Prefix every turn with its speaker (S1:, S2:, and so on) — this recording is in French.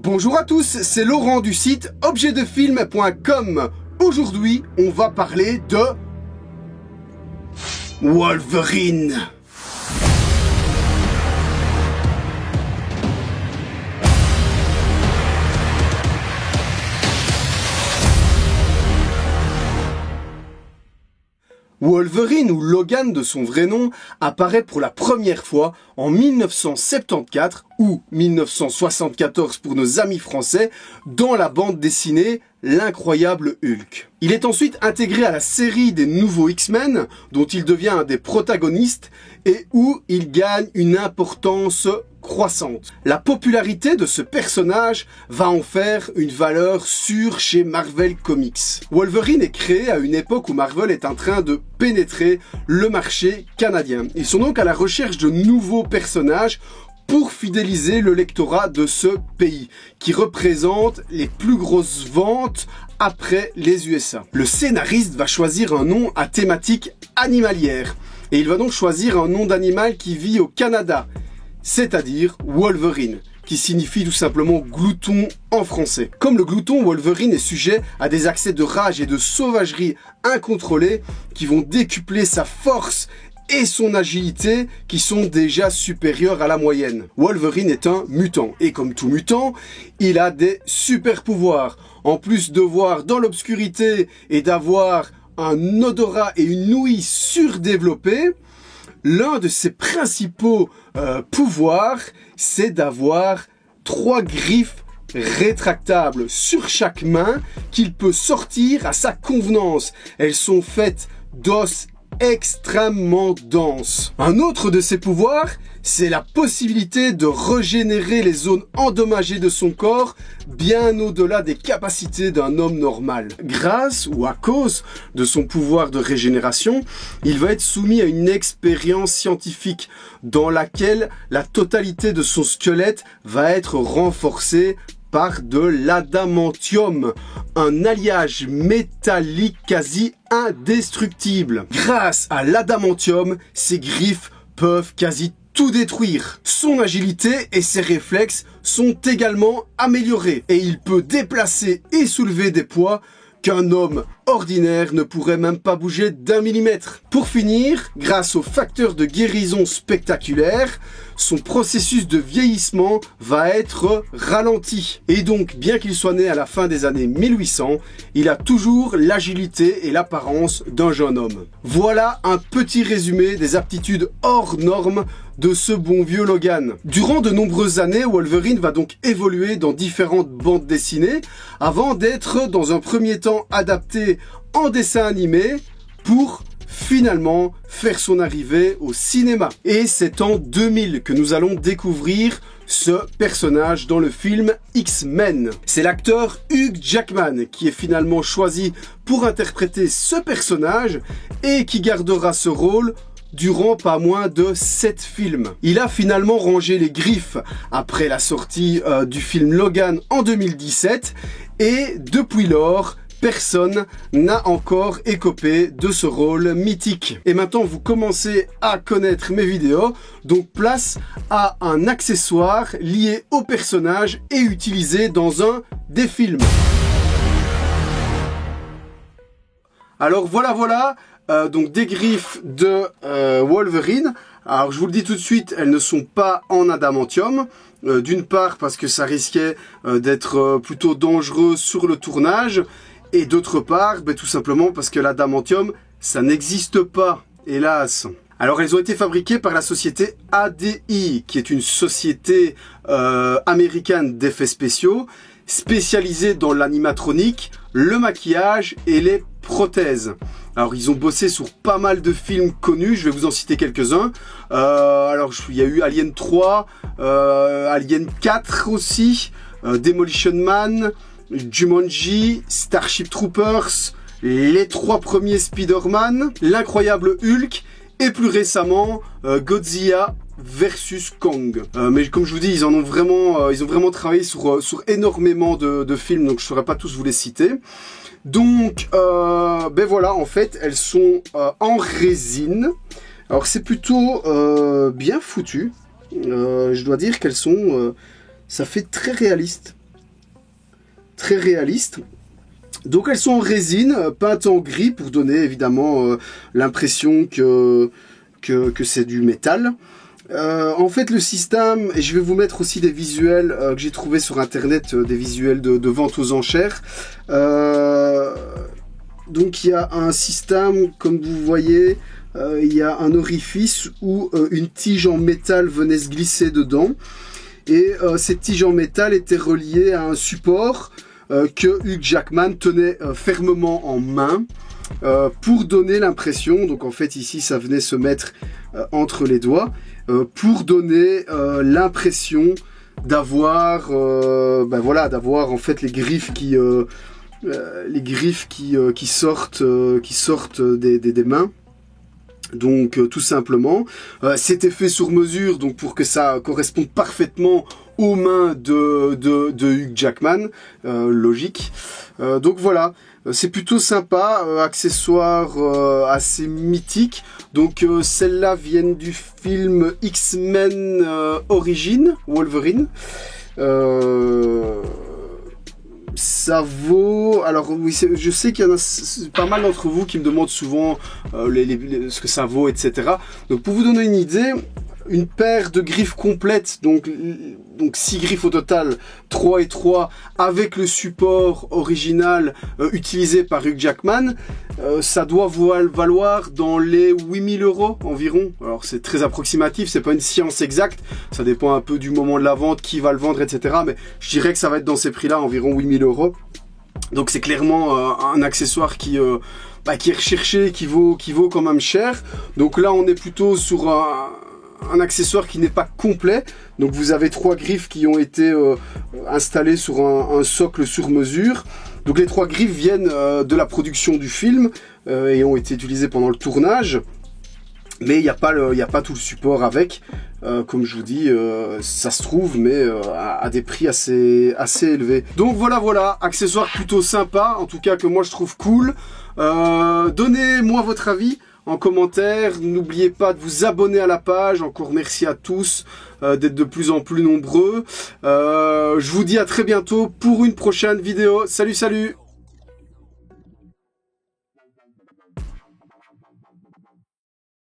S1: Bonjour à tous, c'est Laurent du site objetdefilm.com. Aujourd'hui, on va parler de Wolverine. Wolverine, ou Logan de son vrai nom, apparaît pour la première fois en 1974 ou 1974 pour nos amis français dans la bande dessinée L'Incroyable Hulk. Il est ensuite intégré à la série des nouveaux X-Men dont il devient un des protagonistes et où il gagne une importance croissante. La popularité de ce personnage va en faire une valeur sûre chez Marvel Comics. Wolverine est créé à une époque où Marvel est en train de pénétrer le marché canadien. Ils sont donc à la recherche de nouveaux personnages pour fidéliser le lectorat de ce pays, qui représente les plus grosses ventes après les USA. Le scénariste va choisir un nom à thématique animalière, et il va donc choisir un nom d'animal qui vit au Canada, c'est-à-dire Wolverine, qui signifie tout simplement glouton en français. Comme le glouton, Wolverine est sujet à des accès de rage et de sauvagerie incontrôlés qui vont décupler sa force et son agilité qui sont déjà supérieurs à la moyenne. Wolverine est un mutant, et comme tout mutant, il a des super pouvoirs. En plus de voir dans l'obscurité et d'avoir un odorat et une ouïe surdéveloppés, l'un de ses principaux pouvoirs, c'est d'avoir 3 griffes rétractables sur chaque main qu'il peut sortir à sa convenance. Elles sont faites d'os extrêmement dense. Un autre de ses pouvoirs, c'est la possibilité de régénérer les zones endommagées de son corps bien au-delà des capacités d'un homme normal. Grâce ou à cause de son pouvoir de régénération, il va être soumis à une expérience scientifique dans laquelle la totalité de son squelette va être renforcée par de l'adamantium, un alliage métallique quasi indestructible. Grâce à l'adamantium, ses griffes peuvent quasi tout détruire. Son agilité et ses réflexes sont également améliorés et il peut déplacer et soulever des poids qu'un homme ordinaire ne pourrait même pas bouger d'1 millimètre. Pour finir, grâce au facteur de guérison spectaculaire, son processus de vieillissement va être ralenti. Et donc, bien qu'il soit né à la fin des années 1800, il a toujours l'agilité et l'apparence d'un jeune homme. Voilà un petit résumé des aptitudes hors normes de ce bon vieux Logan. Durant de nombreuses années, Wolverine va donc évoluer dans différentes bandes dessinées avant d'être dans un premier temps adapté en dessin animé pour finalement faire son arrivée au cinéma. Et c'est en 2000 que nous allons découvrir ce personnage dans le film X-Men. C'est l'acteur Hugh Jackman qui est finalement choisi pour interpréter ce personnage et qui gardera ce rôle durant pas moins de 7 films. Il a finalement rangé les griffes après la sortie du film Logan en 2017 et depuis lors, personne n'a encore écopé de ce rôle mythique. Et maintenant, vous commencez à connaître mes vidéos, donc place à un accessoire lié au personnage et utilisé dans un des films. Alors voilà, donc des griffes de Wolverine. Alors je vous le dis tout de suite, elles ne sont pas en adamantium. D'une part parce que ça risquait d'être plutôt dangereux sur le tournage. Et d'autre part, tout simplement parce que l'adamantium, ça n'existe pas, hélas. Alors elles ont été fabriquées par la société ADI, qui est une société américaine d'effets spéciaux, spécialisée dans l'animatronique, le maquillage et les prothèses. Alors ils ont bossé sur pas mal de films connus, je vais vous en citer quelques-uns. Alors il y a eu Alien 3, Alien 4 aussi, Demolition Man, Jumanji, Starship Troopers, les 3 premiers Spider-Man, l'Incroyable Hulk et plus récemment Godzilla versus Kong. Mais comme je vous dis, ils ont vraiment travaillé sur énormément de films, donc je ne saurais pas tous vous les citer. Donc, voilà, en fait, elles sont en résine. Alors c'est plutôt bien foutu. Je dois dire qu'elles sont... ça fait très réaliste. très réalistes. Donc elles sont en résine, peintes en gris pour donner évidemment l'impression que c'est du métal. En fait le système, et je vais vous mettre aussi des visuels que j'ai trouvé sur internet, des visuels de vente aux enchères. Donc il y a un système, comme vous voyez, il y a un orifice où une tige en métal venait se glisser dedans. Et cette tige en métal était reliée à un support que Hugh Jackman tenait fermement en main pour donner l'impression, donc en fait ici ça venait se mettre entre les doigts, pour donner l'impression d'avoir d'avoir en fait les griffes qui sortent des mains. Donc tout simplement, c'était fait sur mesure, donc pour que ça corresponde parfaitement aux mains de Hugh Jackman, logique. Donc voilà, c'est plutôt sympa, accessoire assez mythique. Donc celles-là viennent du film X-Men Origins, Wolverine. Ça vaut... Alors oui, je sais qu'il y en a pas mal d'entre vous qui me demandent souvent ce que ça vaut, etc. Donc pour vous donner une idée, une paire de griffes complètes, donc 6 griffes au total, 3 et 3, avec le support original utilisé par Hugh Jackman, ça doit valoir dans les 8000 € environ. Alors c'est très approximatif, c'est pas une science exacte, ça dépend un peu du moment de la vente, qui va le vendre, etc. Mais je dirais que ça va être dans ces prix-là, environ 8000 €. Donc c'est clairement un accessoire qui est recherché, qui vaut quand même cher. Donc là on est plutôt sur un accessoire qui n'est pas complet. Donc vous avez 3 griffes qui ont été installées sur un socle sur mesure. Donc les 3 griffes viennent de la production du film et ont été utilisées pendant le tournage. Mais il n'y a pas tout le support avec. Comme je vous dis, ça se trouve, mais à des prix assez élevés. Donc voilà, accessoire plutôt sympa, en tout cas que moi je trouve cool. Donnez-moi votre avis en commentaire, n'oubliez pas de vous abonner à la page. Encore merci à tous d'être de plus en plus nombreux. Je vous dis à très bientôt pour une prochaine vidéo. Salut!